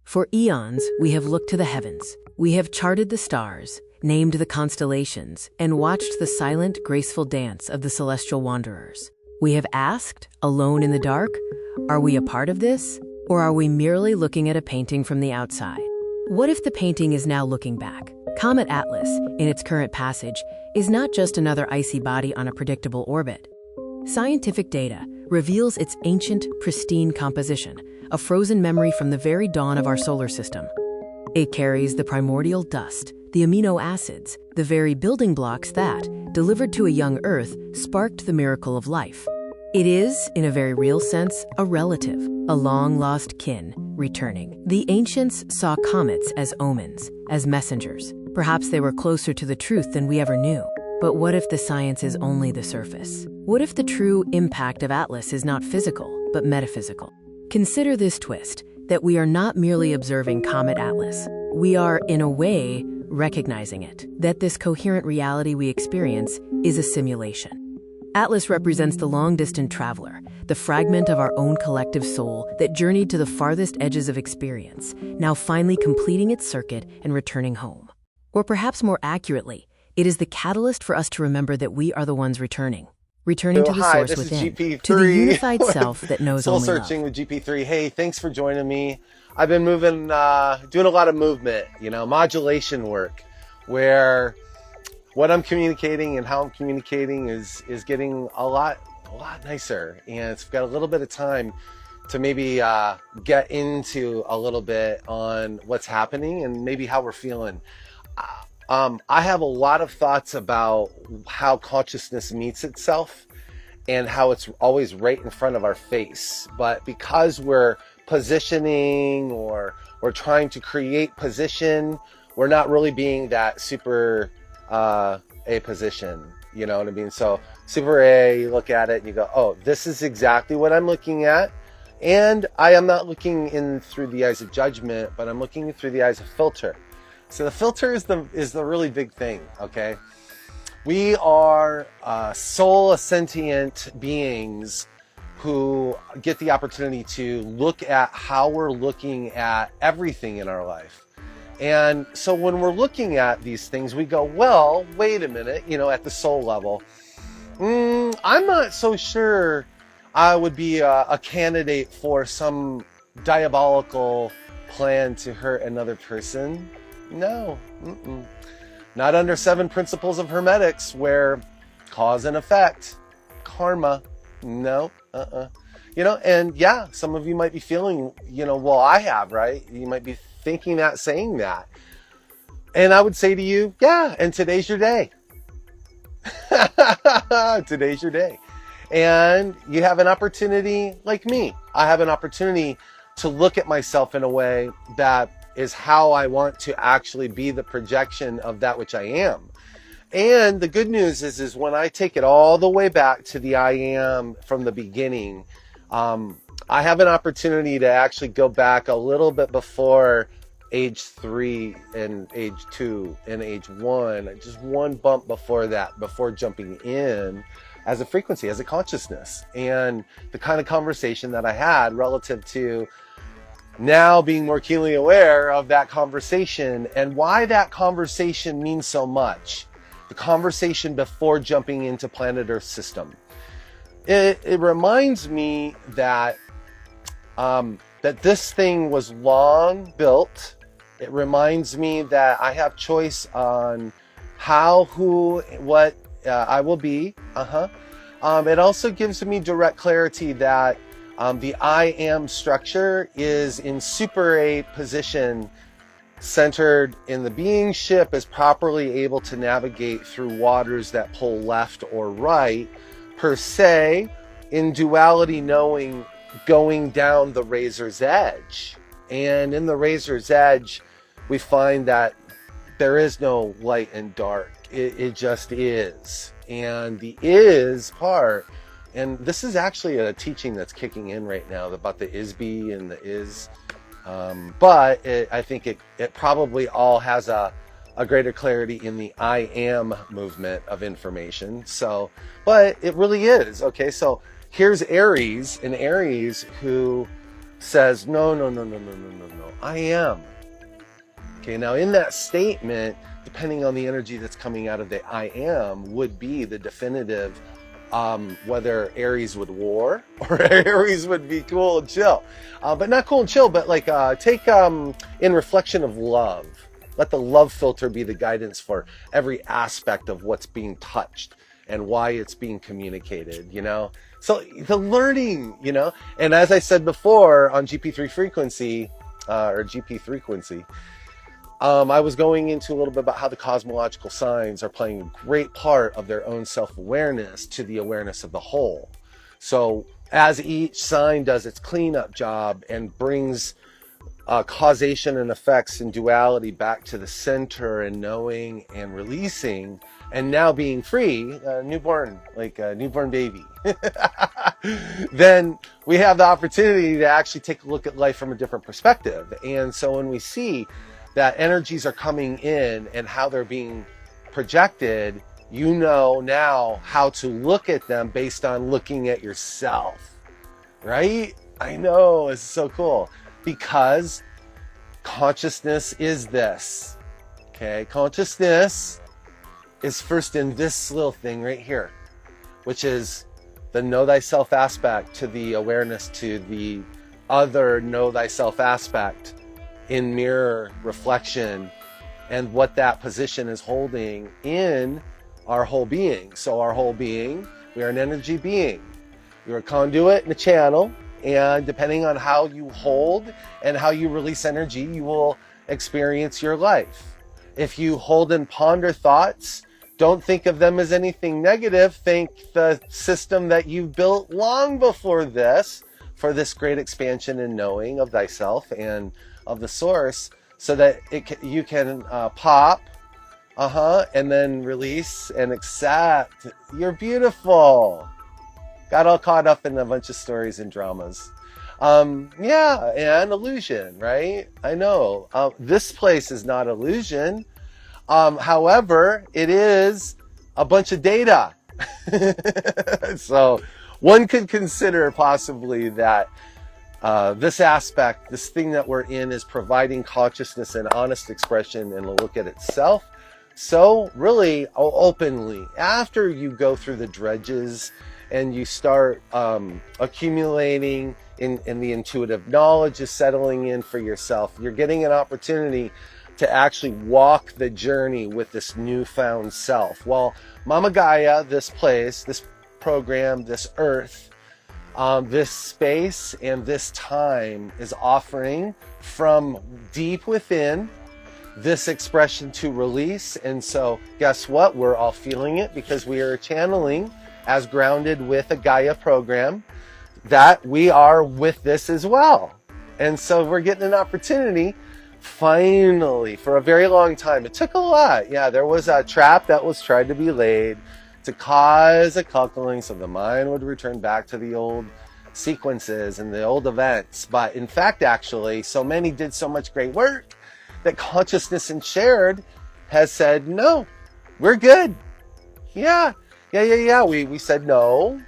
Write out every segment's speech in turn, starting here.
For eons, we have looked to the heavens. We have charted the stars, named the constellations, and watched the silent, graceful dance of the celestial wanderers. We have asked, alone in the dark, are we a part of this? Or are we merely looking at a painting from the outside? What if the painting is now looking back? Comet Atlas, in its current passage, is not just another icy body on a predictable orbit. Scientific data reveals its ancient, pristine composition, a frozen memory from the very dawn of our solar system. It carries the primordial dust, the amino acids, the very building blocks that, delivered to a young Earth, sparked the miracle of life. It is, in a very real sense, a relative, a long-lost kin, returning. The ancients saw comets as omens, as messengers. Perhaps they were closer to the truth than we ever knew. But what if the science is only the surface? What if the true impact of Atlas is not physical, but metaphysical? Consider this twist, that we are not merely observing Comet Atlas. We are, in a way, recognizing it, that this coherent reality we experience is a simulation. Atlas represents the long-distant traveler, the fragment of our own collective soul that journeyed to the farthest edges of experience, now finally completing its circuit and returning home. Or perhaps more accurately, it is the catalyst for us to remember that we are the ones returning to the source within, to the unified self that knows only love. Soul Searching with GP3. Hey, thanks for joining me. I've been doing a lot of movement, modulation work, where what I'm communicating and how I'm communicating is getting a lot nicer, and it's got a little bit of time to maybe get into a little bit on what's happening and maybe how we're feeling. I have a lot of thoughts about how consciousness meets itself and how it's always right in front of our face. But because we're positioning or we're trying to create position, we're not really being that super A position. You know what I mean? So super A, you look at it and you go, oh, this is exactly what I'm looking at. And I am not looking in through the eyes of judgment, but I'm looking through the eyes of filter. So the filter is the really big thing, okay? We are soul sentient beings who get the opportunity to look at how we're looking at everything in our life. And so when we're looking at these things, we go, well, wait a minute, at the soul level, I'm not so sure I would be a candidate for some diabolical plan to hurt another person. No, not under 7 principles of Hermetics, where cause and effect, karma, no, and yeah, some of you might be feeling, well, I have, right? You might be thinking that, saying that. And I would say to you, yeah, and today's your day. Today's your day. And you have an opportunity, like me, I have an opportunity to look at myself in a way that is how I want to actually be the projection of that which I am. And the good news is when I take it all the way back to the I am from the beginning, I have an opportunity to actually go back a little bit before age 3 and age 2 and age 1, just one bump before that, before jumping in as a frequency, as a consciousness, and the kind of conversation that I had relative to now being more keenly aware of that conversation and why that conversation means so much. The conversation before jumping into planet Earth system. It reminds me that that this thing was long built. It reminds me that I have choice on how, who, what I will be. It also gives me direct clarity that the I am structure is in super A position, centered in the being ship, is properly able to navigate through waters that pull left or right, per se, in duality knowing, going down the razor's edge. And in the razor's edge, we find that there is no light and dark. It just is. And the is part, and this is actually a teaching that's kicking in right now about the is-be and the is. But I think it probably all has a greater clarity in the I am movement of information. So, but it really is. Okay, so here's Aries, and Aries who says, no, no, no, no, no, no, no, no, I am. Okay, now in that statement, depending on the energy that's coming out of the I am, would be the definitive, whether Aries would war or Aries would be cool and chill. But not cool and chill, but like take in reflection of love. Let the love filter be the guidance for every aspect of what's being touched and why it's being communicated, you know? So the learning, you know? And as I said before on GP3 frequency, or GP frequency, I was going into a little bit about how the cosmological signs are playing a great part of their own self-awareness to the awareness of the whole. So as each sign does its cleanup job and brings causation and effects and duality back to the center and knowing and releasing and now being free, newborn, like a newborn baby, then we have the opportunity to actually take a look at life from a different perspective. And so when we see that energies are coming in and how they're being projected, you know now how to look at them based on looking at yourself, right? I know, it's so cool because consciousness is this, okay? Consciousness is first in this little thing right here, which is the know thyself aspect to the awareness to the other know thyself aspect in mirror reflection and what that position is holding in our whole being. So our whole being, we are an energy being. You're a conduit and a channel, and depending on how you hold and how you release energy, you will experience your life. If you hold and ponder thoughts, don't think of them as anything negative. Think the system that you built long before this for this great expansion and knowing of thyself and of the source, so that you can pop, and then release and accept. You're beautiful. Got all caught up in a bunch of stories and dramas. Yeah, and illusion, right? I know. This place is not illusion. However, it is a bunch of data. So one could consider possibly that this aspect, this thing that we're in, is providing consciousness and honest expression and a look at itself. So really openly, after you go through the dredges and you start accumulating in the intuitive knowledge is settling in for yourself, you're getting an opportunity to actually walk the journey with this newfound self. Well, Mama Gaia, this place, this program, this earth, this space and this time is offering from deep within this expression to release. And so guess what? We're all feeling it because we are channeling as grounded with a Gaia program that we are with this as well. And so we're getting an opportunity finally for a very long time. It took a lot. Yeah, there was a trap that was tried to be laid to cause a coupling so the mind would return back to the old sequences and the old events. But in fact, actually, so many did so much great work that consciousness and shared has said, no, we're good. Yeah. We said no,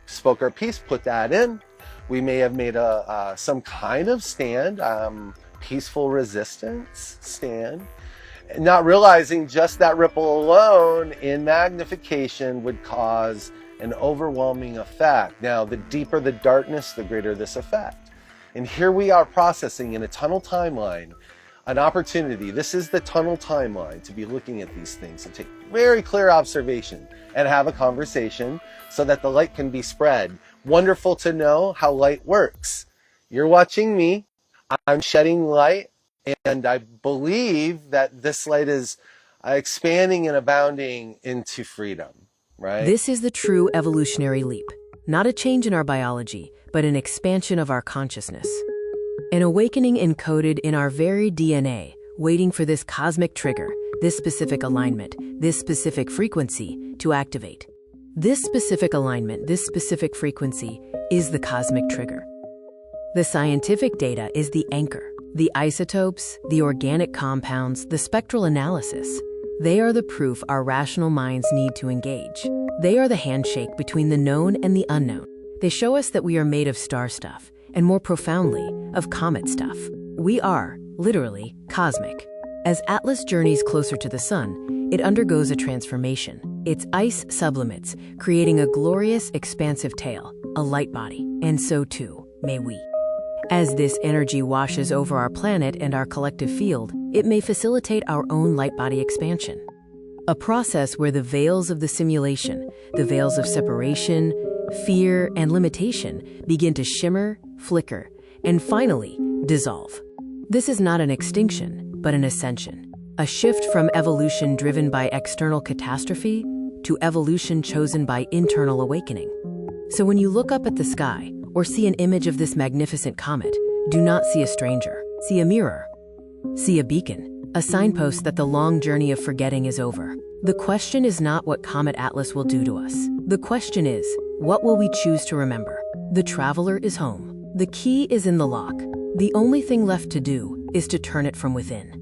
spoke our piece, put that in. We may have made some kind of stand, peaceful resistance stand, not realizing just that ripple alone in magnification would cause an overwhelming effect. Now, the deeper the darkness, the greater this effect. And here we are processing in a tunnel timeline, an opportunity. This is the tunnel timeline to be looking at these things and take very clear observation and have a conversation so that the light can be spread. Wonderful to know how light works. You're watching me. I'm shedding light, and I believe that this light is expanding and abounding into freedom, right? This is the true evolutionary leap. Not a change in our biology, but an expansion of our consciousness. An awakening encoded in our very DNA, waiting for this cosmic trigger, this specific alignment, this specific frequency to activate. This specific alignment, this specific frequency is the cosmic trigger. The scientific data is the anchor. The isotopes, the organic compounds, the spectral analysis. They are the proof our rational minds need to engage. They are the handshake between the known and the unknown. They show us that we are made of star stuff, and more profoundly, of comet stuff. We are, literally, cosmic. As Atlas journeys closer to the sun, it undergoes a transformation. Its ice sublimates, creating a glorious, expansive tail, a light body. And so too, may we. As this energy washes over our planet and our collective field, it may facilitate our own light body expansion. A process where the veils of the simulation, the veils of separation, fear, and limitation begin to shimmer, flicker, and finally dissolve. This is not an extinction, but an ascension. A shift from evolution driven by external catastrophe to evolution chosen by internal awakening. So when you look up at the sky or see an image of this magnificent comet, do not see a stranger. See a mirror. See a beacon, a signpost that the long journey of forgetting is over. The question is not what Comet Atlas will do to us. The question is, what will we choose to remember? The traveler is home. The key is in the lock. The only thing left to do is to turn it from within.